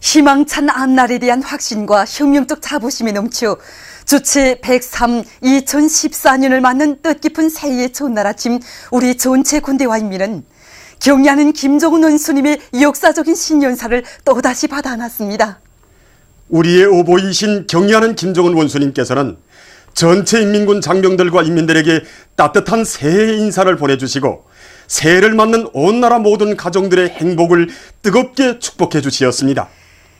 희망찬 앞날에 대한 확신과 혁명적 자부심이 넘쳐 주체 103 2014년을 맞는 뜻깊은 새해의 좋은 날 아침 우리 전체 군대와 인민은 경의하는 김정은 원수님의 역사적인 신년사를 또다시 받아 안았습니다. 우리의 오보이신 경의하는 김정은 원수님께서는 전체 인민군 장병들과 인민들에게 따뜻한 새해 인사를 보내주시고 새해를 맞는 온 나라 모든 가정들의 행복을 뜨겁게 축복해 주시었습니다.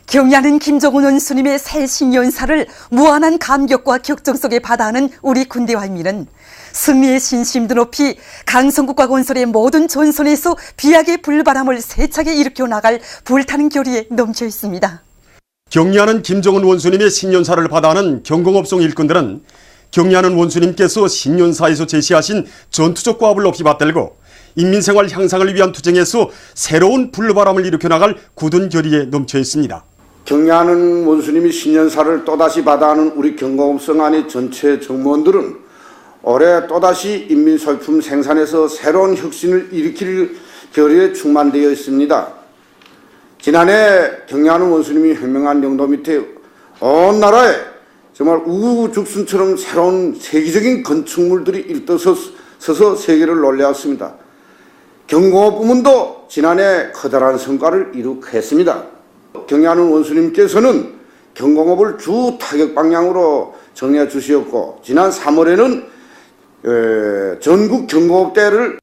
경의하는 김정은 원수님의 새 신년사를 무한한 감격과 격정 속에 받아하는 우리 군대와 인민은 승리의 신심도 높이 강성국과 건설의 모든 전선에서 비약의 불바람을 세차게 일으켜 나갈 불타는 결의에 넘쳐 있습니다. 경의하는 김정은 원수님의 신년사를 받아하는 경공업송 일꾼들은 경의하는 원수님께서 신년사에서 제시하신 전투적 과업을 높이 받들고 인민생활 향상을 위한 투쟁에서 새로운 불바람을 일으켜 나갈 굳은 결의에 넘쳐 있습니다. 경의하는 원수님이 신년사를 또다시 받아하는 우리 경공업성 안의 전체 정무원들은 올해 또다시 인민설품 생산에서 새로운 혁신을 일으킬 결의에 충만되어 있습니다. 지난해 경의하는 원수님이 현명한 영도 밑에 온 나라에 정말 우후죽순처럼 새로운 세계적인 건축물들이 일떠서서 세계를 놀래웠습니다. 경공업 부문도 지난해 커다란 성과를 이룩했습니다. 경의하는 원수님께서는 경공업을 주 타격 방향으로 정해 주셨고 지난 3월에는 전국 경공업대회를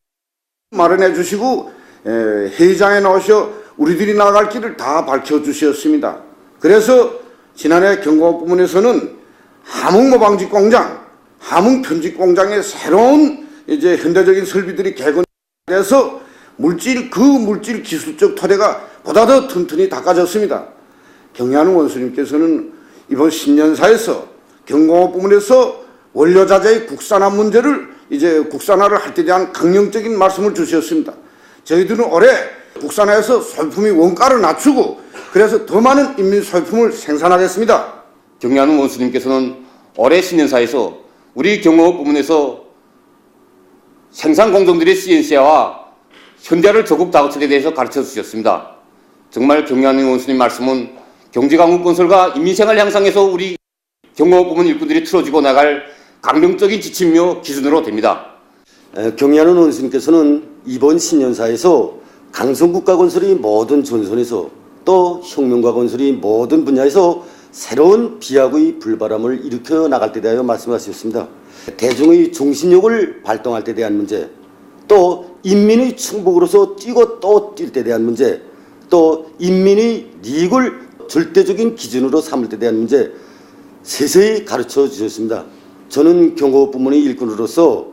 마련해 주시고 회의장에 나오셔 우리들이 나갈 길을 다 밝혀주셨습니다. 그래서 지난해 경공업 부문에서는 함흥모방지 공장, 함흥편집 공장의 새로운 현대적인 설비들이 개건돼서 물질 기술적 토대가 보다 더 튼튼히 닦아졌습니다. 경의하는 원수님께서는 이번 신년사에서 경공업 부문에서 원료자재의 국산화 문제를 국산화를 할 때 대한 강령적인 말씀을 주셨습니다. 저희들은 올해 국산화해서 소비품의 원가를 낮추고 그래서 더 많은 인민 소비품을 생산하겠습니다. 경의하는 원수님께서는 올해 신년사에서 우리 경공업 부문에서 생산 공정들의 CNC와 현대화를 적극 다각적에 대해서 가르쳐 주셨습니다. 정말 경의하는 원수님 말씀은 경제강국 건설과 인민생활 향상에서 우리 경공업 부문 일꾼들이 틀어지고 나갈 강령적인 지침이며 기준으로 됩니다. 경의하는 원수님께서는 이번 신년사에서 강성국가 건설이 모든 전선에서 또 혁명과 건설이 모든 분야에서 새로운 비약의 불바람을 일으켜 나갈 때 대하여 말씀하셨습니다. 대중의 정신력을 발동할 때 대한 문제, 또 인민의 충복으로서 뛰고 또 뛸 때 대한 문제, 또 인민의 이익을 절대적인 기준으로 삼을 때 대한 문제 세세히 가르쳐 주셨습니다. 저는 경공업 부문의 일꾼으로서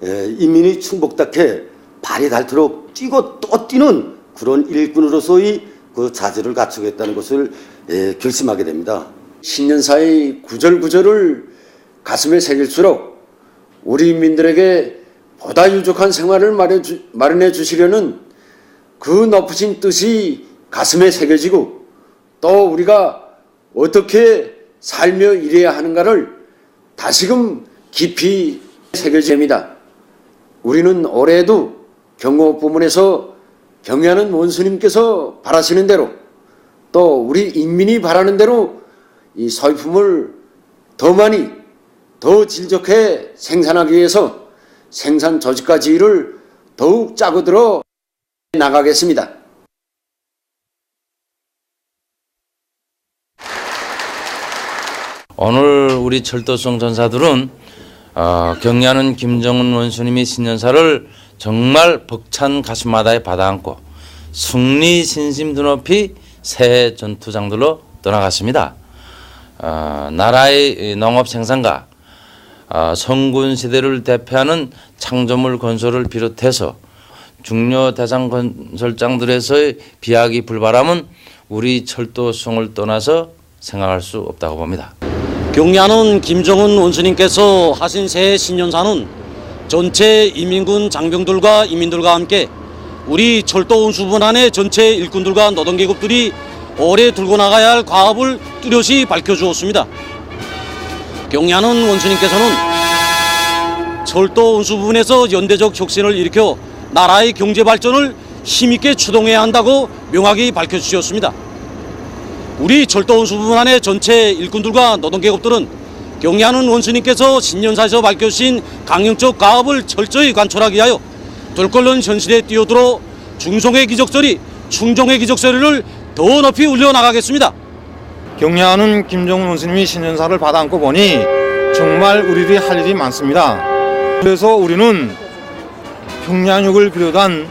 인민의 충복답게 발이 닳도록 뛰고 또 뛰는 그런 일꾼으로서의 그 자질을 갖추겠다는 것을 결심하게 됩니다. 신년사의 구절구절을 가슴에 새길수록 우리 인민들에게 보다 유족한 생활을 마련해 주시려는 그 높으신 뜻이 가슴에 새겨지고 또 우리가 어떻게 살며 일해야 하는가를 다시금 깊이 새겨집니다. 우리는 올해에도 경공업 부문에서 경의하는 원수님께서 바라시는 대로 또 우리 인민이 바라는 대로 이 소비품을 더 많이 더 질적해 생산하기 위해서 생산 조직과 지휘를 더욱 짜고들어 나가겠습니다. 오늘 우리 철도성 전사들은 경의하는 김정은 원수님의 신년사를 정말 벅찬 가슴마다에 받아안고 승리 신심 드높이 새해 전투장들로 떠나갔습니다. 나라의 농업 생산과 성군 시대를 대표하는 창조물 건설을 비롯해서 중요 대상 건설장들에서의 비약이 불바람은 우리 철도성을 떠나서 생각할 수 없다고 봅니다. 경의하는 김정은 원수님께서 하신 새해 신년사는 전체 인민군 장병들과 인민들과 함께 우리 철도 운수분 안의 전체 일꾼들과 노동계급들이 올해 들고 나가야 할 과업을 뚜렷이 밝혀주었습니다. 경의하는 원수님께서는 철도 운수 부분에서 연대적 혁신을 일으켜 나라의 경제 발전을 힘있게 추동해야 한다고 명확히 밝혀주셨습니다. 우리 철도 운수부만의 전체 일꾼들과 노동계급들은 경의하는 원수님께서 신년사에서 밝혀주신 강령적 가업을 철저히 관철하기 위하여 돌걸른 현실에 뛰어들어 중송의 기적소리, 충종의 기적소리를 더 높이 울려나가겠습니다. 경례하는 김정은 원수님이 신년사를 받아 안고 보니 정말 우리들이 할 일이 많습니다. 그래서 우리는 평양역을 비롯한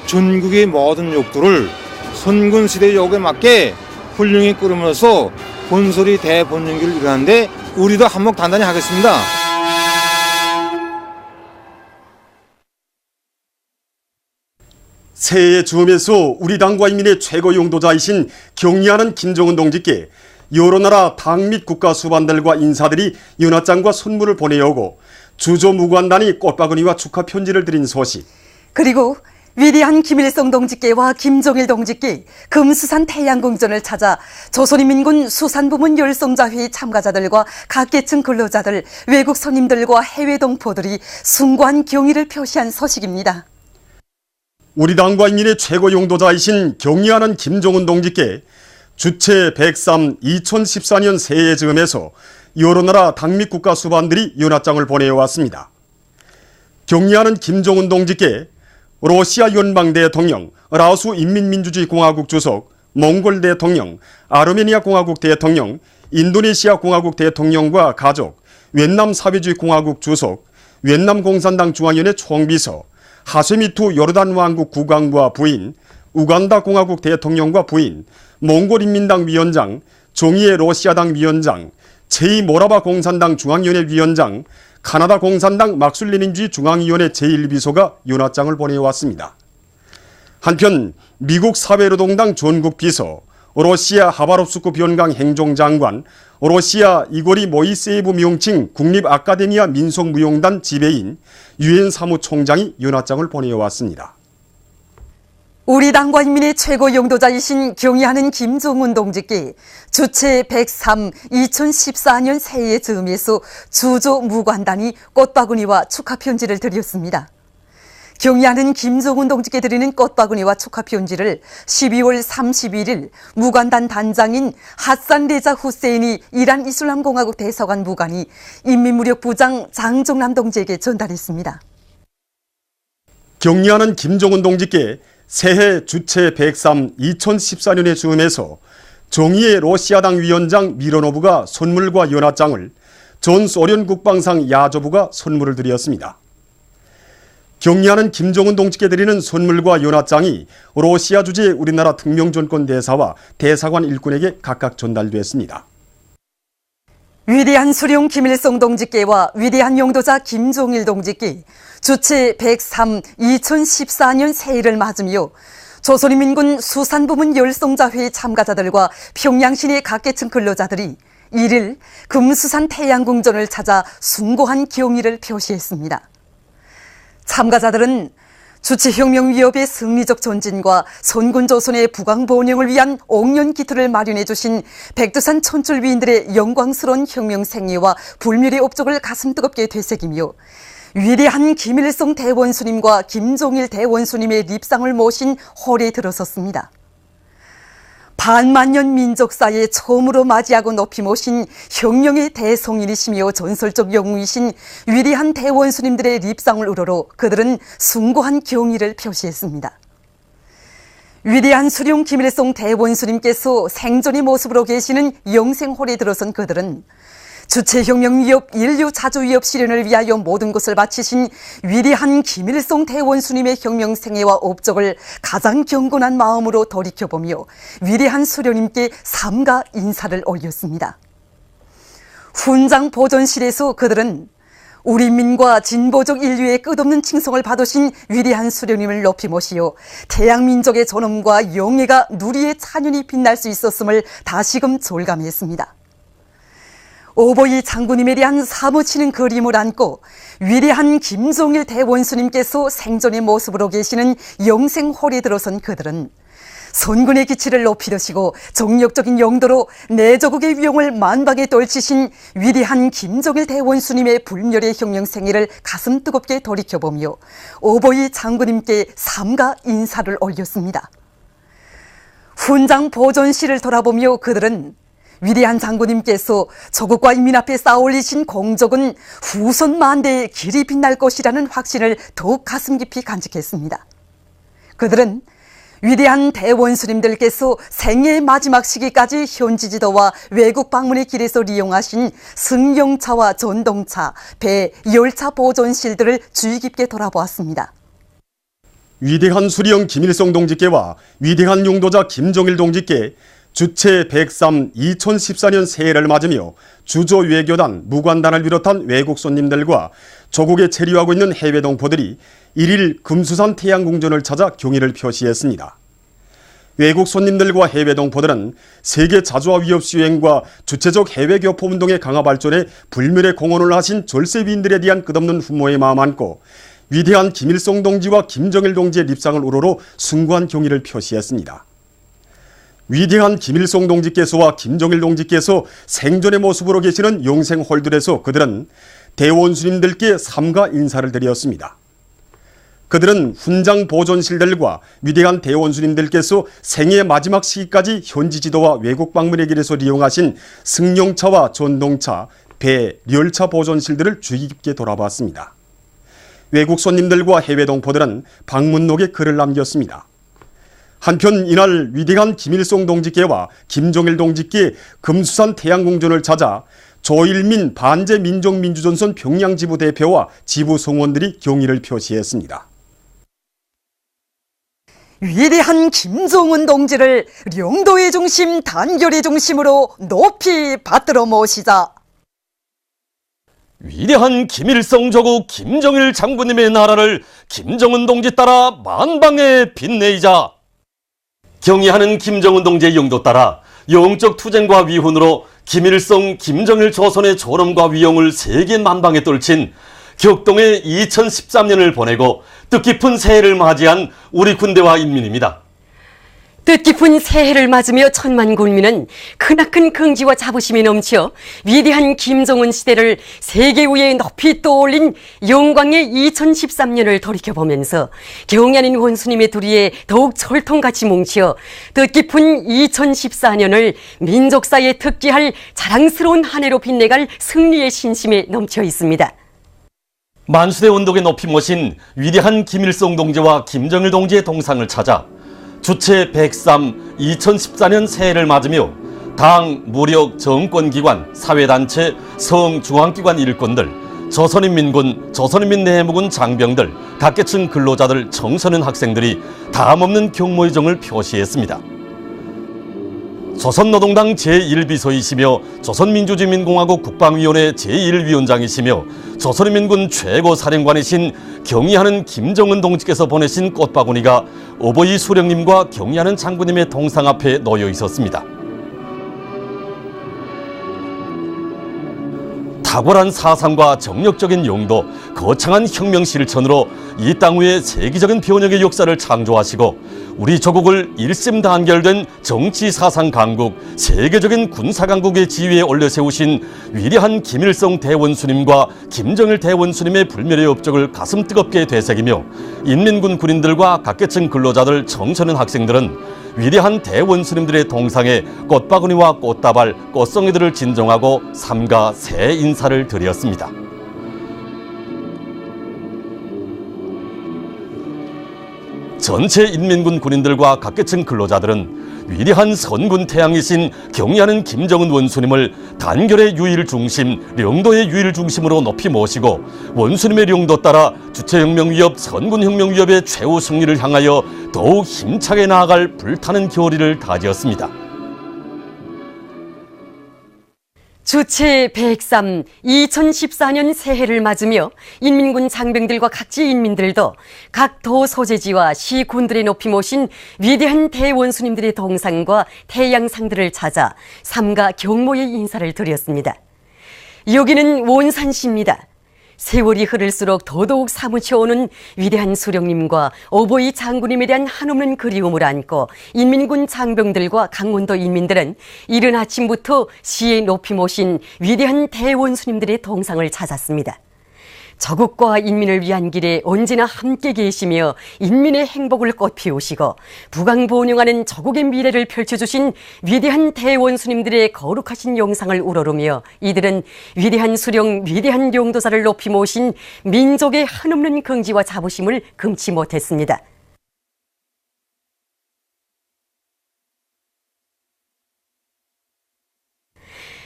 전국의 모든 역들을 선군시대 역에 맞게 훌륭히 끌으면서 본소리 대본연기를 일하는데 우리도 한몫 단단히 하겠습니다. 새해의 즈음에서 우리 당과 인민의 최고 용도자이신 경의하는 김정은 동지께 여러 나라 당 및 국가 수반들과 인사들이 연하장과 선물을 보내오고 주조 무관단이 꽃바구니와 축하 편지를 드린 소식. 그리고 위대한 김일성 동지께와 김정일 동지께 금수산 태양궁전을 찾아 조선인민군 수산부문 열성자회의 참가자들과 각계층 근로자들, 외국 손님들과 해외 동포들이 숭고한 경의를 표시한 소식입니다. 우리 당과 인민의 최고 용도자이신 경의하는 김정은 동지께 주체 103 2014년 새해 즈음에서 여러 나라 당 및 국가 수반들이 연하장을 보내왔습니다. 경의하는 김정은 동지께 러시아 연방 대통령, 라오스 인민민주주의 공화국 주석, 몽골 대통령, 아르메니아 공화국 대통령, 인도네시아 공화국 대통령과 가족, 웨트남 사회주의 공화국 주석, 웨트남 공산당 중앙위원회 총비서, 하쉐미투 요르단 왕국 국왕과 부인, 우간다 공화국 대통령과 부인, 몽골 인민당 위원장, 종이의 러시아당 위원장, 제2모라바 공산당 중앙위원회 위원장, 카나다 공산당 막술레닌주의 중앙위원회 제1비서가 연하장을 보내왔습니다. 한편 미국 사회노동당 전국비서, 러시아 하바롭스크 변강 행정장관, 러시아 이고리 모이세예브 명칭 국립아카데미아 민속무용단 지배인 유엔 사무총장이 연하장을 보내왔습니다. 우리 당과 인민의 최고 용도자이신 경의하는 김정은 동지께 주체 103 2014년 새해 즈음에서 주조 무관단이 꽃바구니와 축하 편지를 드렸습니다. 경의하는 김정은 동지께 드리는 꽃바구니와 축하 편지를 12월 31일 무관단 단장인 하산 레자 후세인이 이란 이슬람공화국 대사관 무관이 인민무력부장 장정남 동지에게 전달했습니다. 경의하는 김정은 동지께 새해 주체 103 2014년의 즈음에서 정의의 러시아당 위원장 미로노브가 선물과 연하장을, 전 소련 국방상 야조부가 선물을 드렸습니다. 경의하는 김정은 동지께 드리는 선물과 연하장이 러시아 주재 우리나라 특명전권 대사와 대사관 일꾼에게 각각 전달됐습니다. 위대한 수령 김일성 동지께와 위대한 용도자 김정일 동지께 주체 103 2014년 새해를 맞으며 조선인민군 수산부문 열성자회의 참가자들과 평양시내 각계층 근로자들이 1일 금수산 태양궁전을 찾아 숭고한 경의를 표시했습니다. 참가자들은 주체혁명 위협의 승리적 전진과 선군조선의 부강본영을 위한 옥년 기틀을 마련해 주신 백두산 천출 위인들의 영광스러운 혁명 생애와 불멸의 업적을 가슴 뜨겁게 되새기며 위대한 김일성 대원수님과 김정일 대원수님의 립상을 모신 홀에 들어섰습니다. 반만년 민족사에 처음으로 맞이하고 높이 모신 혁명의 대성인이시며 전설적 영웅이신 위대한 대원수님들의 립상을 우러러 그들은 숭고한 경의를 표시했습니다. 위대한 수령 김일성 대원수님께서 생전의 모습으로 계시는 영생홀에 들어선 그들은 주체혁명 위협, 인류 자주 위협 실현을 위하여 모든 것을 바치신 위대한 김일성 대원수님의 혁명 생애와 업적을 가장 경건한 마음으로 돌이켜보며 위대한 수령님께 삼가 인사를 올렸습니다. 훈장 보존실에서 그들은 우리 민과 진보적 인류의 끝없는 칭송을 받으신 위대한 수령님을 높이 모시어 태양민족의 존엄과 영예가 누리의 찬연히 빛날 수 있었음을 다시금 절감했습니다. 오보이 장군님에 대한 사무치는 그림을 안고 위대한 김정일 대원수님께서 생전의 모습으로 계시는 영생홀에 들어선 그들은 선군의 기치를 높이 드시고 정력적인 용도로 내조국의 위용을 만방에 떨치신 위대한 김정일 대원수님의 불멸의 혁명 생애를 가슴 뜨겁게 돌이켜보며 오보이 장군님께 삼가 인사를 올렸습니다. 훈장 보존실을 돌아보며 그들은 위대한 장군님께서 조국과 인민 앞에 쌓아올리신 공적은 후손 만대의 길이 빛날 것이라는 확신을 더욱 가슴 깊이 간직했습니다. 그들은 위대한 대원수님들께서 생애의 마지막 시기까지 현지 지도와 외국 방문의 길에서 이용하신 승용차와 전동차, 배, 열차 보존실들을 주의 깊게 돌아보았습니다. 위대한 수령 김일성 동지께와 위대한 용도자 김정일 동지께 주체 103 2014년 새해를 맞으며 주조 외교단, 무관단을 비롯한 외국 손님들과 조국에 체류하고 있는 해외 동포들이 1일 금수산 태양궁전을 찾아 경의를 표시했습니다. 외국 손님들과 해외 동포들은 세계 자주화 위협 시행과 주체적 해외 교포 운동의 강화 발전에 불멸의 공헌을 하신 절세위인들에 대한 끝없는 훈모의 마음 안고 위대한 김일성 동지와 김정일 동지의 립상을 우러러 숭고한 경의를 표시했습니다. 위대한 김일성 동지께서와 김정일 동지께서 생전의 모습으로 계시는 영생홀들에서 그들은 대원수님들께 삼가 인사를 드렸습니다. 그들은 훈장 보존실들과 위대한 대원수님들께서 생애 마지막 시기까지 현지 지도와 외국 방문의 길에서 이용하신 승용차와 전동차, 배, 열차 보존실들을 주의 깊게 돌아봤습니다. 외국 손님들과 해외 동포들은 방문록에 글을 남겼습니다. 한편 이날 위대한 김일성 동지께와 김정일 동지께 금수산 태양궁전을 찾아 조일민 반제민족민주전선 평양지부 대표와 지부 성원들이 경의를 표시했습니다. 위대한 김정은 동지를 영도의 중심, 단결의 중심으로 높이 받들어 모시자. 위대한 김일성 조국 김정일 장군님의 나라를 김정은 동지 따라 만방에 빛내이자. 경의하는 김정은 동지의 영도 따라 영적 투쟁과 위훈으로 김일성, 김정일 조선의 존엄과 위용을 세계 만방에 떨친 격동의 2013년을 보내고 뜻깊은 새해를 맞이한 우리 군대와 인민입니다. 뜻깊은 새해를 맞으며 천만 군민은 크나큰 긍지와 자부심이 넘쳐 위대한 김정은 시대를 세계 위에 높이 떠올린 영광의 2013년을 돌이켜보면서 경의하는 원수님의 도리에 더욱 철통같이 뭉쳐 뜻깊은 2014년을 민족사에 특기할 자랑스러운 한 해로 빛내갈 승리의 신심에 넘쳐 있습니다. 만수대 원독에 높이 모신 위대한 김일성 동지와 김정일 동지의 동상을 찾아 주체 103 2014년 새해를 맞으며 당, 무력, 정권기관, 사회단체, 성, 중앙기관 일꾼들, 조선인민군, 조선인민내무군 장병들, 각계층 근로자들, 청소년 학생들이 다함없는 경모의 정을 표시했습니다. 조선노동당 제1비서이시며 조선민주주의민공화국 국방위원회 제1위원장이시며 조선인민군 최고사령관이신 경의하는 김정은 동지께서 보내신 꽃바구니가 어버이 수령님과 경의하는 장군님의 동상 앞에 놓여 있었습니다. 탁월한 사상과 정력적인 용도, 거창한 혁명 실천으로 이 땅 위에 세계적인 변혁의 역사를 창조하시고 우리 조국을 일심단결된 정치 사상 강국, 세계적인 군사 강국의 지위에 올려 세우신 위대한 김일성 대원수님과 김정일 대원수님의 불멸의 업적을 가슴 뜨겁게 되새기며 인민군 군인들과 각계층 근로자들, 청소년 학생들은 위대한 대원수님들의 동상에 꽃바구니와 꽃다발, 꽃송이들을 진정하고 삼가 새해 인사를 드렸습니다. 전체 인민군 군인들과 각계층 근로자들은 위대한 선군 태양이신 경의하는 김정은 원수님을 단결의 유일 중심, 영도의 유일 중심으로 높이 모시고 원수님의 영도 따라 주체혁명 위협, 선군혁명 위협의 최후 승리를 향하여 더욱 힘차게 나아갈 불타는 결의를 다지었습니다. 주체 103 2014년 새해를 맞으며 인민군 장병들과 각지 인민들도 각 도 소재지와 시군들에 높이 모신 위대한 대원수님들의 동상과 태양상들을 찾아 삼가 경모의 인사를 드렸습니다. 여기는 원산시입니다. 세월이 흐를수록 더더욱 사무쳐오는 위대한 수령님과 어버이 장군님에 대한 한없는 그리움을 안고 인민군 장병들과 강원도 인민들은 이른 아침부터 시에 높이 모신 위대한 대원수님들의 동상을 찾았습니다. 저국과 인민을 위한 길에 언제나 함께 계시며 인민의 행복을 꽃피우시고 부강본영하는 저국의 미래를 펼쳐주신 위대한 대원수님들의 거룩하신 영상을 우러르며 이들은 위대한 수령, 위대한 용도사를 높이 모신 민족의 한없는 긍지와 자부심을 금치 못했습니다.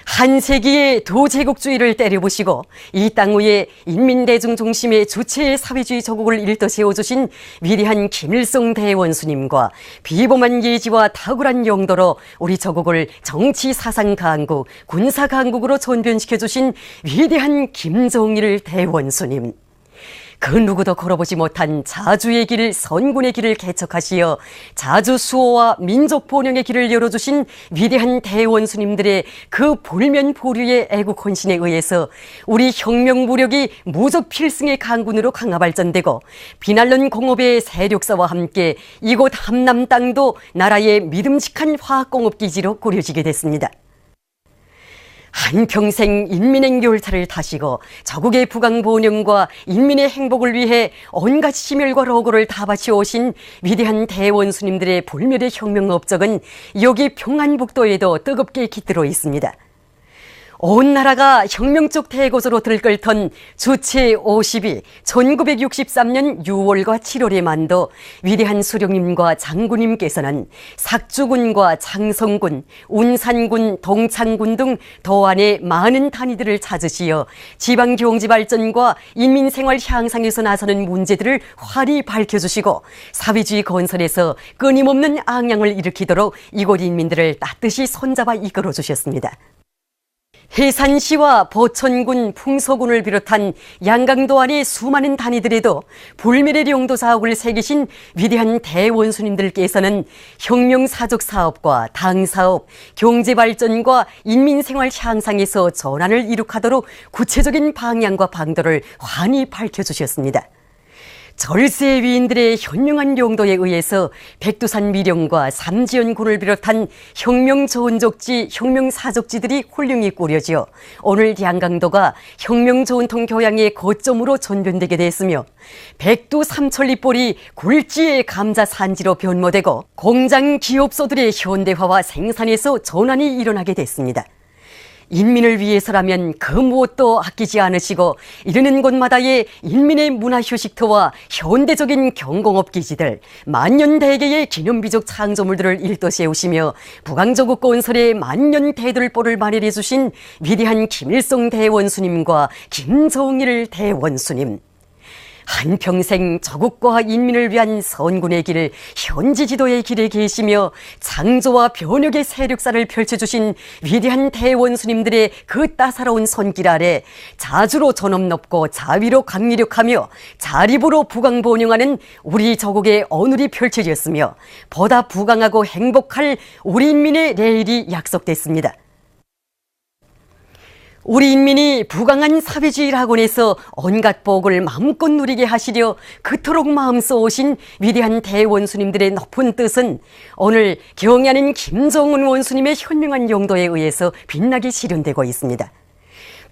한 세기의 도제국주의를 때려부시고 이 땅 위에 인민대중 중심의 주체의 사회주의 저국을 일떠 세워주신 위대한 김일성 대원수님과 비범한 예지와 탁월한 용도로 우리 저국을 정치 사상 강국, 군사 강국으로 전변시켜주신 위대한 김정일 대원수님. 그 누구도 걸어보지 못한 자주의 길, 선군의 길을 개척하시어 자주 수호와 민족 번영의 길을 열어주신 위대한 대원수님들의 그 불면포류의 애국 헌신에 의해서 우리 혁명 무력이 무적 필승의 강군으로 강화 발전되고 비난론 공업의 세력사와 함께 이곳 함남 땅도 나라의 믿음직한 화학공업 기지로 꾸려지게 됐습니다. 한평생 인민의 멸탈을 타시고 저국의 부강본영과 인민의 행복을 위해 온갖 심혈과 로고를 다 바치오신 위대한 대원수님들의 불멸의 혁명 업적은 여기 평안북도에도 뜨겁게 깃들어 있습니다. 온 나라가 혁명적 대곳으로 들끓던 주체 50이 1963년 6월과 7월에 만도 위대한 수령님과 장군님께서는 삭주군과 장성군, 운산군, 동창군 등 도안의 많은 단위들을 찾으시어 지방경제 발전과 인민생활 향상에서 나서는 문제들을 활이 밝혀주시고 사회주의 건설에서 끊임없는 앙양을 일으키도록 이곳 인민들을 따뜻이 손잡아 이끌어주셨습니다. 해산시와 보천군, 풍소군을 비롯한 양강도 안의 수많은 단위들에도 불멸의 용도 사옥을 새기신 위대한 대원수님들께서는 혁명사적 사업과 당사업, 경제발전과 인민생활 향상에서 전환을 이룩하도록 구체적인 방향과 방도를 환히 밝혀주셨습니다. 절세 위인들의 현명한 용도에 의해서 백두산 미령과 삼지연군을 비롯한 혁명 전적지, 혁명 사적지들이 훌륭히 꾸려져 오늘 양강도가 혁명 전통 교양의 거점으로 전변되게 됐으며 백두 삼천리볼이 굴지의 감자 산지로 변모되고 공장 기업소들의 현대화와 생산에서 전환이 일어나게 됐습니다. 인민을 위해서라면 그 무엇도 아끼지 않으시고 이르는 곳마다의 인민의 문화휴식터와 현대적인 경공업 기지들, 만년대계의 기념비적 창조물들을 일떠 세우시며 부강저국 건설의 만년 대들보를 마련해 주신 위대한 김일성 대원수님과 김정일 대원수님. 한평생 저국과 인민을 위한 선군의 길, 현지 지도의 길에 계시며 창조와 변혁의 세력사를 펼쳐주신 위대한 대원수님들의 그 따사로운 손길 아래 자주로 전업 높고 자위로 강리력하며 자립으로 부강본영하는 우리 저국의 언울이 펼쳐졌으며 보다 부강하고 행복할 우리 인민의 내일이 약속됐습니다. 우리 인민이 부강한 사회주의 학원에서 온갖 복을 마음껏 누리게 하시려 그토록 마음 쏘으신 위대한 대원수님들의 높은 뜻은 오늘 경애하는 김정은 원수님의 현명한 용도에 의해서 빛나게 실현되고 있습니다.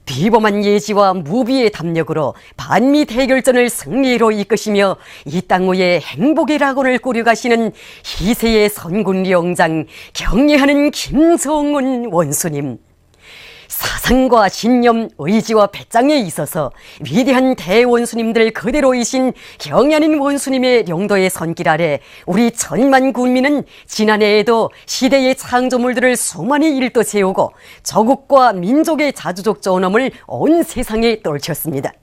비범한 예지와 무비의 담력으로 반미 대결전을 승리로 이끄시며 이 땅 위에 행복의 낙원을 꾸려가시는 희세의 선군 영장 경애하는 김정은 원수님. 사상과 신념, 의지와 배짱에 있어서 위대한 대원수님들 그대로이신 경애하는 원수님의 용도의 손길 아래 우리 천만 군민은 지난해에도 시대의 창조물들을 수많이 일떠 세우고 저국과 민족의 자주적 존엄을 온 세상에 떨쳤습니다.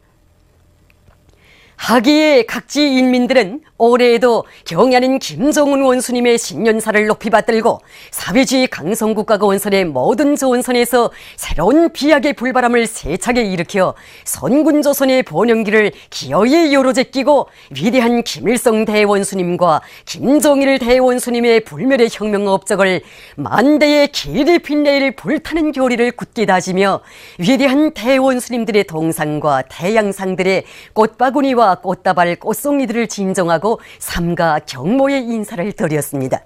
하기의 각지 인민들은 올해에도 경애하는 김정은 원수님의 신년사를 높이 받들고 사회주의 강성국가 건설의 모든 조언선에서 새로운 비약의 불바람을 세차게 일으켜 선군조선의 번영기를 기어이 요로제끼고 위대한 김일성 대원수님과 김정일 대원수님의 불멸의 혁명 업적을 만대의 길이 빛내일 불타는 교리를 굳게 다지며 위대한 대원수님들의 동상과 태양상들의 꽃바구니와 꽃다발, 꽃송이들을 진정하고 삼가 경모의 인사를 드렸습니다.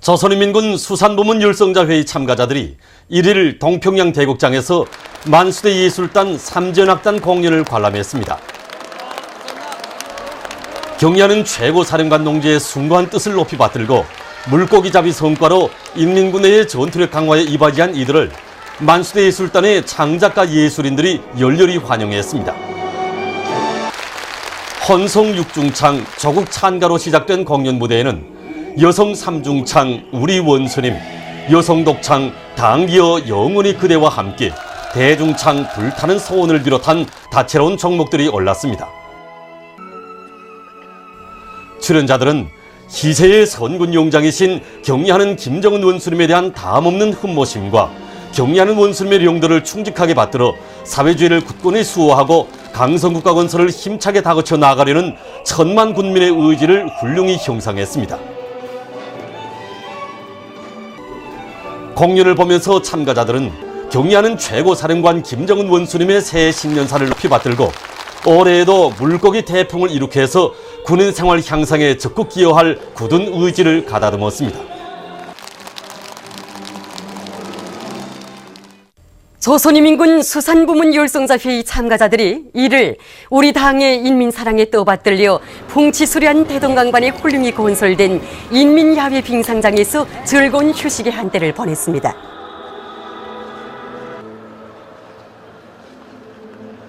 조선인민군 수산부문 율성자회의 참가자들이 1일 동평양 대곡장에서 만수대 예술단 삼전악단 공연을 관람했습니다. 경야는 최고 사령관 농지의 숭고한 뜻을 높이 받들고 물고기 잡이 성과로 인민군의 전투력 강화에 이바지한 이들을 만수대 예술단의 창작가 예술인들이 열렬히 환영했습니다. 헌성 육중창 조국 찬가로 시작된 공연 무대에는 여성 삼중창 우리 원수님, 여성 독창 당기어 영원히 그대와 함께, 대중창 불타는 소원을 비롯한 다채로운 종목들이 올랐습니다. 출연자들은 희세의 선군 용장이신 경리하는 김정은 원수님에 대한 다함없는 흠모심과 경리하는 원수님의 용도를 충직하게 받들어 사회주의를 굳건히 수호하고 강성국가 건설을 힘차게 다그쳐 나가려는 천만 군민의 의지를 훌륭히 형상했습니다. 공연을 보면서 참가자들은 경리하는 최고사령관 김정은 원수님의 새해 신년사를 높이 받들고 올해에도 물고기 태풍을 일으켜 해서 군인 생활 향상에 적극 기여할 굳은 의지를 가다듬었습니다. 조선인민군 수산부문 율성자회의 참가자들이 이를 우리 당의 인민사랑에 떠받들려 풍치수려한 대동강반에 훌륭히 건설된 인민야외 빙상장에서 즐거운 휴식의 한때를 보냈습니다.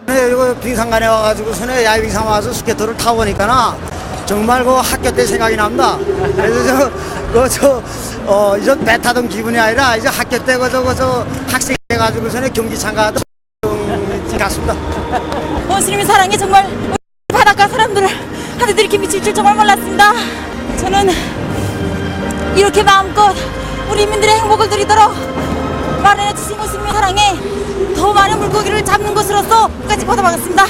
이거 빙상관에 와가지고서는 야외 빙상 와서 스케이트를 타보니까 정말 그 학교 때 생각이 납니다. 그래서 이제 배 타던 기분이 아니라 이제 학교 때 저 학생 해가지고서는 경기 참가하던 같습니다. 원수님의 사랑이 정말 바닷가 사람들을 하늘들이 이렇게 미칠 줄 정말 몰랐습니다. 저는 이렇게 마음껏 우리 인민들의 행복을 드리도록 마련해 주신 원수님의 사랑에 더 많은 물고기를 잡는 것으로서 끝까지 보답하겠습니다.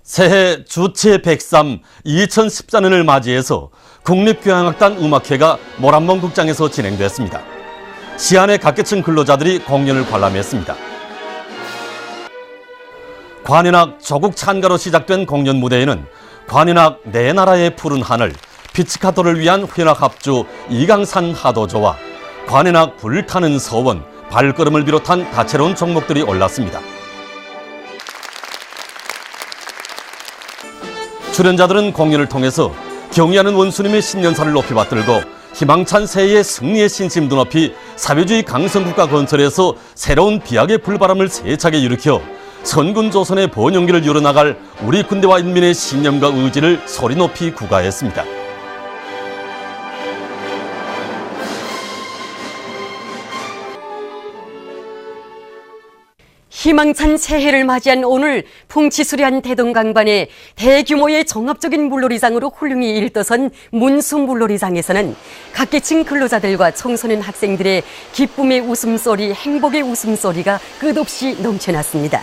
새해 주체 103 2014년을 맞이해서 국립교향악단 음악회가 모란봉 극장에서 진행됐습니다. 시안의 각계층 근로자들이 공연을 관람했습니다. 관현악 조국 찬가로 시작된 공연 무대에는 관현악 내 나라의 푸른 하늘, 피치카토를 위한 현악 합주 이강산 하도조와 관현악 불타는 서원, 발걸음을 비롯한 다채로운 종목들이 올랐습니다. 출연자들은 공연을 통해서 경의하는 원수님의 신년사를 높이 받들고 희망찬 새해의 승리의 신심도 높이 사회주의 강성국가 건설에서 새로운 비약의 불바람을 세차게 일으켜 선군 조선의 번영기를 이뤄나갈 우리 군대와 인민의 신념과 의지를 소리 높이 구가했습니다. 희망찬 새해를 맞이한 오늘 풍치수려한 대동강반의 대규모의 종합적인 물놀이장으로 훌륭히 일떠선 문수물놀이장에서는 각계층 근로자들과 청소년 학생들의 기쁨의 웃음소리, 행복의 웃음소리가 끝없이 넘쳐났습니다.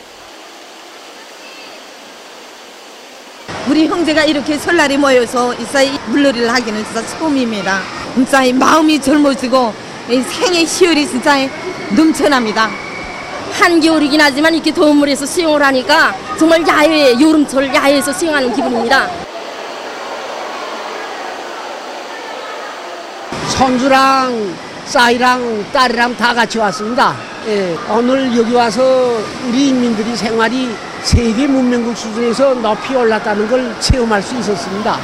우리 형제가 이렇게 설날에 모여서 이사이 물놀이를 하기는 진짜 처음입니다. 진짜 마음이 젊어지고 생의 시열이 진짜 넘쳐납니다. 한겨울이긴 하지만 이렇게 더운 물에서 수영을 하니까 정말 야외, 여름철 야외에서 수영하는 기분입니다. 손주랑 쌀이랑 딸이랑 다 같이 왔습니다. 예, 오늘 여기 와서 우리 인민들이 생활이 세계 문명국 수준에서 높이 올랐다는 걸 체험할 수 있었습니다.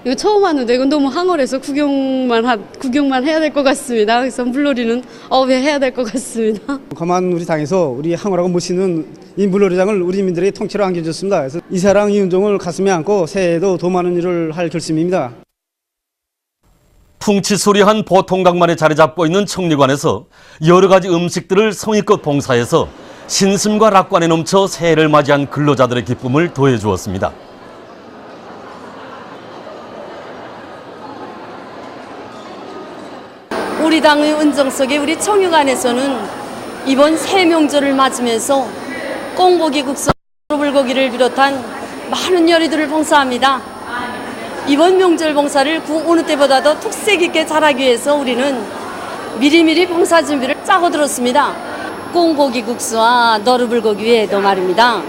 이거 처음 왔는데 이건 너무 황홀해서 구경만 해야 될 것 같습니다. 그래서 물놀이는 해야 될 것 같습니다. 거만 우리 당에서 우리 황홀하고 멋있는 이 물놀이장을 우리 인민들에게 통째로 안겨줬습니다. 그래서 이 사랑 이 운동을 가슴에 안고 새해에도 더 많은 일을 할 결심입니다. 풍치수리한 보통강만에 자리 잡고 있는 청리관에서 여러 가지 음식들을 성의껏 봉사해서 신심과 lạc 관에 넘쳐 새해를 맞이한 근로자들의 기쁨을 더해 주었습니다. 우리 당의 은정 속에 우리 청유관에서는 이번 새 명절을 맞으면서 꽁고기 국수, 불고기를 비롯한 많은 요리들을 봉사합니다. 이번 명절 봉사를 그 어느 때보다도 특색 있게 잘하기 위해서 우리는 미리미리 봉사 준비를 짜고 들었습니다. 꽁고기 국수와 너르불고기 외에도 말입니다.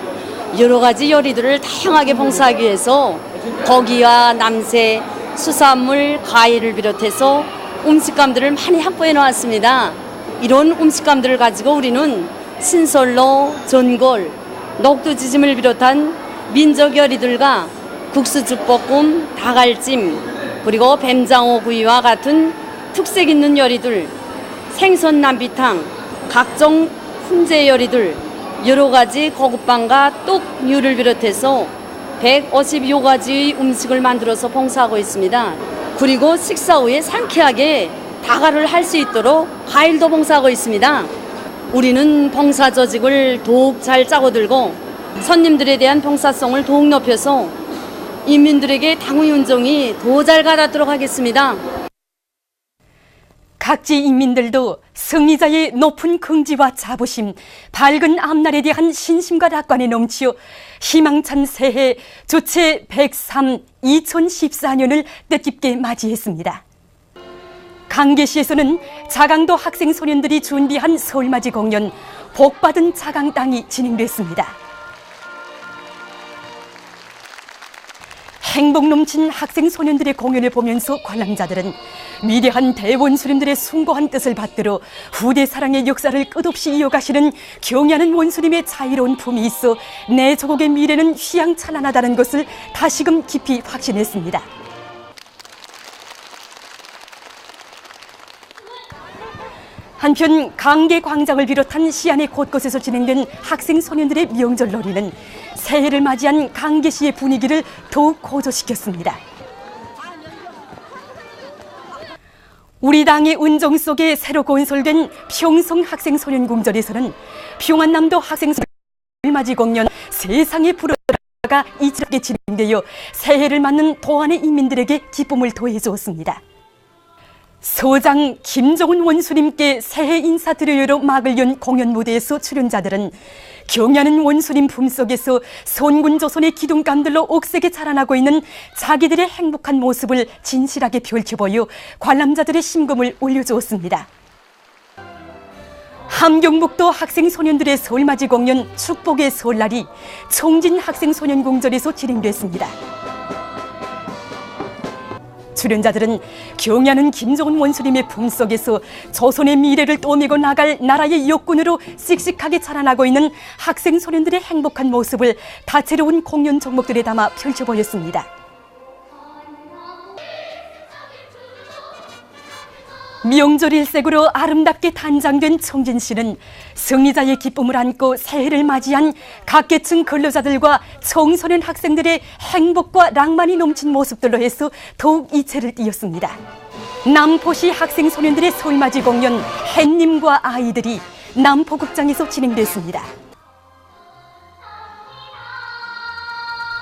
여러 가지 요리들을 다양하게 봉사하기 위해서 고기와 남새, 수산물, 과일을 비롯해서 음식감들을 많이 확보해 놓았습니다. 이런 음식감들을 가지고 우리는 신설로, 전골, 녹두지짐을 비롯한 민족 요리들과 국수죽볶음, 닭알찜, 그리고 뱀장어 구이와 같은 특색 있는 요리들, 생선 남비탕, 각종 훈제 요리들, 여러 가지 고급빵과 떡류를 비롯해서 150여 가지의 음식을 만들어서 봉사하고 있습니다. 그리고 식사 후에 상쾌하게 다가를 할 수 있도록 과일도 봉사하고 있습니다. 우리는 봉사 조직을 더욱 잘 짜고 들고 손님들에 대한 봉사성을 더욱 높여서 인민들에게 당의 운정이 더 잘 가닿도록 하겠습니다. 각지 인민들도 승리자의 높은 긍지와 자부심, 밝은 앞날에 대한 신심과 낙관에 넘치어 희망찬 새해 조체 103 2014년을 뜻깊게 맞이했습니다. 강계시에서는 자강도 학생 소년들이 준비한 설맞이 공연 복받은 자강땅이 진행됐습니다. 행복 넘친 학생 소년들의 공연을 보면서 관람자들은 위대한 대원수님들의 숭고한 뜻을 받들어 후대 사랑의 역사를 끝없이 이어가시는 경애하는 원수님의 자유로운 품이 있어 내 조국의 미래는 휘황찬란하다는 것을 다시금 깊이 확신했습니다. 한편 강계 광장을 비롯한 시안의 곳곳에서 진행된 학생 소년들의 명절 놀이는 새해를 맞이한 강계시의 분위기를 더욱 고조시켰습니다. 우리 당의 은정 속에 새로 건설된 평성 학생 소년 궁전에서는 평안남도 학생 소년 맞이 공연 세상에 불어가 이치롭게 진행되어 새해를 맞는 도안의 인민들에게 기쁨을 더해 주었습니다. 소장 김정은 원수님께 새해 인사드려요로 막을 연 공연 무대에서 출연자들은 경애하는 원수님 품속에서 선군조선의 기둥감들로 옥색에 자라나고 있는 자기들의 행복한 모습을 진실하게 펼쳐보여 관람자들의 심금을 올려주었습니다. 함경북도 학생소년들의 설맞이 공연 축복의 설날이 총진 학생소년궁전에서 진행됐습니다. 출연자들은 경애하는 김정은 원수님의 품속에서 조선의 미래를 떠밀고 나갈 나라의 역군으로 씩씩하게 자라나고 있는 학생 소년들의 행복한 모습을 다채로운 공연 종목들에 담아 펼쳐보였습니다. 명절 일색으로 아름답게 단장된 청진시는 승리자의 기쁨을 안고 새해를 맞이한 각계층 근로자들과 청소년 학생들의 행복과 낭만이 넘친 모습들로 해서 더욱 이채를 띄었습니다. 남포시 학생 소년들의 설맞이 공연 햇님과 아이들이 남포극장에서 진행됐습니다.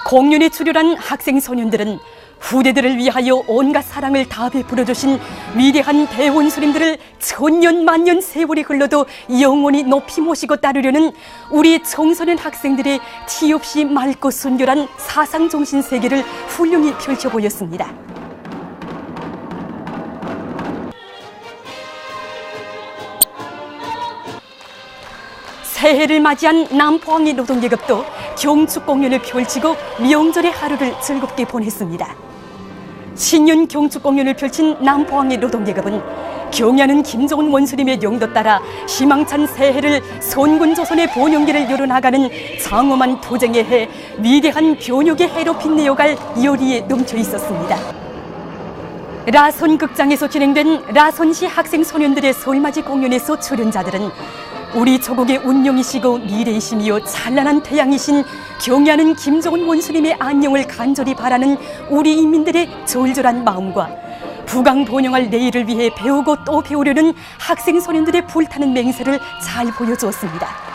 공연에 출연한 학생 소년들은 후대들을 위하여 온갖 사랑을 다 베풀어주신 위대한 대원수님들을 천년 만년 세월이 흘러도 영원히 높이 모시고 따르려는 우리 청소년 학생들의 티 없이 맑고 순결한 사상정신 세계를 훌륭히 펼쳐보였습니다. 새해를 맞이한 남포항의 노동계급도 경축 공연을 펼치고 명절의 하루를 즐겁게 보냈습니다. 신년 경축 공연을 펼친 남포항의 노동계급은 경애하는 김정은 원수님의 영도 따라 희망찬 새해를 선군조선의 번영기를 열어나가는 장엄한 투쟁의 해, 위대한 변혁의 해로 빛내어갈 열의에 넘쳐 있었습니다. 라선극장에서 진행된 라선시 학생 소년들의 설맞이 공연에서 출연자들은 우리 조국의 운명이시고 미래이시며 찬란한 태양이신 경애하는 김정은 원수님의 안녕을 간절히 바라는 우리 인민들의 절절한 마음과 부강 번영할 내일을 위해 배우고 또 배우려는 학생 소년들의 불타는 맹세를 잘 보여주었습니다.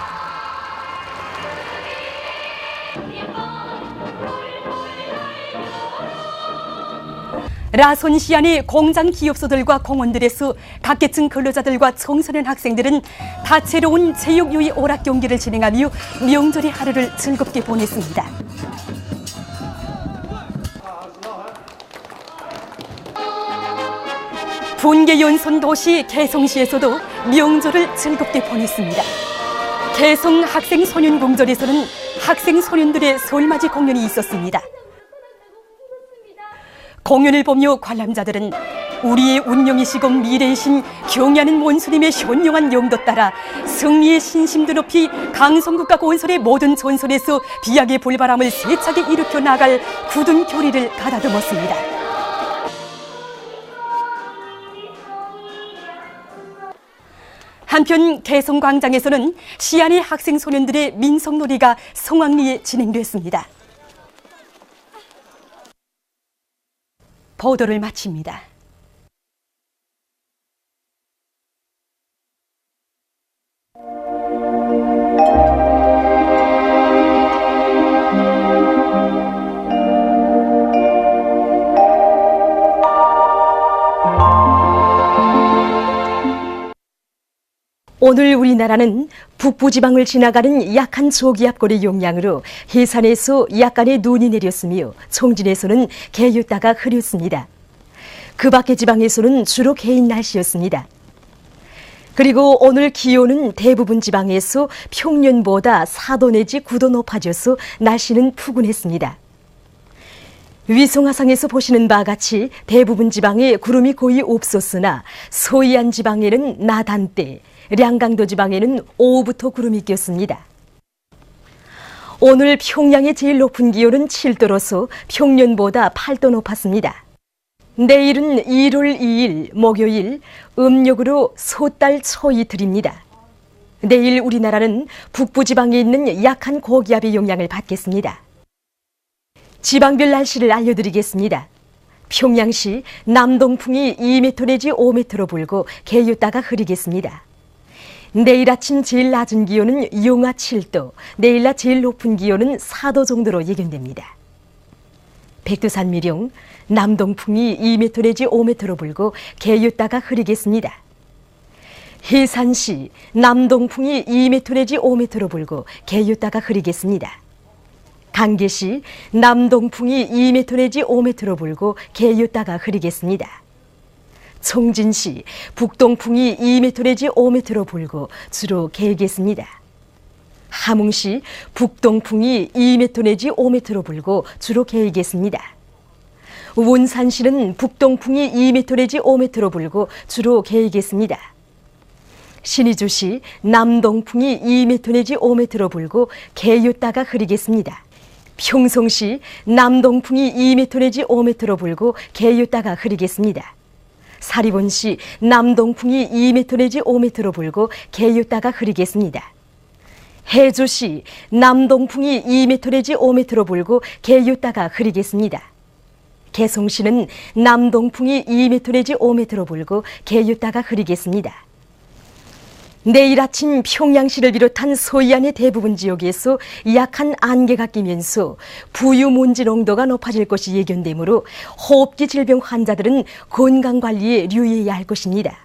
라손시 안의 공장 기업소들과 공원들에서 각계층 근로자들과 청소년 학생들은 다채로운 체육유희 오락 경기를 진행하며 명절의 하루를 즐겁게 보냈습니다. 분계 연손 도시 개성시에서도 명절을 즐겁게 보냈습니다. 개성 학생 소년궁전에서는 학생 소년들의 설맞이 공연이 있었습니다. 공연을 보며 관람자들은 우리의 운명이시고 미래이신 경애하는 원수님의 현명한 용도 따라 승리의 신심도 높이 강성국과 건설의 모든 전선에서 비약의 불바람을 세차게 일으켜 나갈 굳은 교리를 가다듬었습니다. 한편 개성광장에서는 시안의 학생 소년들의 민속놀이가 성황리에 진행됐습니다. 보도를 마칩니다. 오늘 우리나라는 북부지방을 지나가는 약한 저기압골의 영향으로 해산에서 약간의 눈이 내렸으며 청진에서는 개유따가 흐렸습니다. 그 밖의 지방에서는 주로 개인 날씨였습니다. 그리고 오늘 기온은 대부분 지방에서 평년보다 4도 내지 9도 높아져서 날씨는 푸근했습니다. 위성화상에서 보시는 바와 같이 대부분 지방에 구름이 거의 없었으나 서해안 지방에는 낮 한때, 량강도 지방에는 오후부터 구름이 꼈습니다. 오늘 평양의 제일 높은 기온은 7도로서 평년보다 8도 높았습니다. 내일은 1월 2일 목요일 음력으로 소달 초이틀입니다. 내일 우리나라는 북부지방에 있는 약한 고기압의 영향을 받겠습니다. 지방별 날씨를 알려드리겠습니다. 평양시 남동풍이 2m 내지 5m로 불고 개유따가 흐리겠습니다. 내일 아침 제일 낮은 기온은 영하 7도, 내일 낮 제일 높은 기온은 4도 정도로 예견됩니다. 백두산 미령 남동풍이 2m 내지 5m로 불고 개유따가 흐리겠습니다. 해산시 남동풍이 2m 내지 5m로 불고 개유따가 흐리겠습니다. 강계시 남동풍이 2m 내지 5m로 불고 개유따가 흐리겠습니다. 청진시 북동풍이 2m 내지 5m로 불고 주로 개겠습니다. 함흥시 북동풍이 2m 내지 5m로 불고 주로 개겠습니다. 원산시는 북동풍이 2m 내지 5m로 불고 주로 개겠습니다. 신의주시 남동풍이 2m 내지 5m로 불고 개유따가 흐리겠습니다. 평성시 남동풍이 2m 내지 5m로 불고 개유따가 흐리겠습니다. 사리본시 남동풍이 2m 내지 5m로 불고 개유따가 흐리겠습니다. 해주시 남동풍이 2m 내지 5m로 불고 개유따가 흐리겠습니다. 개성시는 남동풍이 2m 내지 5m로 불고 개유따가 흐리겠습니다. 내일 아침 평양시를 비롯한 서해안의 대부분 지역에서 약한 안개가 끼면서 부유먼지 농도가 높아질 것이 예견되므로 호흡기 질병 환자들은 건강관리에 유의해야 할 것입니다.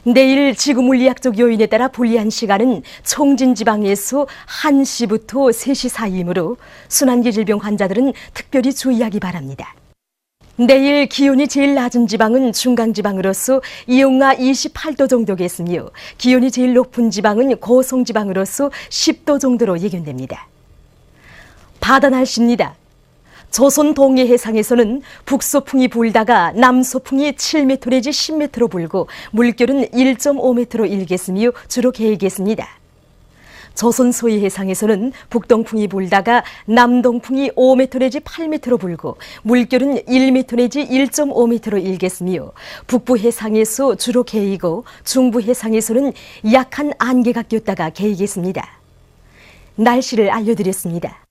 내일 지구물리학적 요인에 따라 불리한 시간은 청진지방에서 1시부터 3시 사이이므로 순환기 질병 환자들은 특별히 주의하기 바랍니다. 내일 기온이 제일 낮은 지방은 중강지방으로서 영하 28도 정도겠으며 기온이 제일 높은 지방은 고성지방으로서 10도 정도로 예견됩니다. 바다 날씨입니다. 조선 동해 해상에서는 북소풍이 불다가 남소풍이 7m 내지 10m로 불고 물결은 1.5m로 일겠으며 주로 개겠습니다. 조선 서해 해상에서는 북동풍이 불다가 남동풍이 5m 내지 8m로 불고 물결은 1m 내지 1.5m로 일겠으며 북부 해상에서 주로 개이고 중부 해상에서는 약한 안개가 꼈다가 개이겠습니다. 날씨를 알려드렸습니다.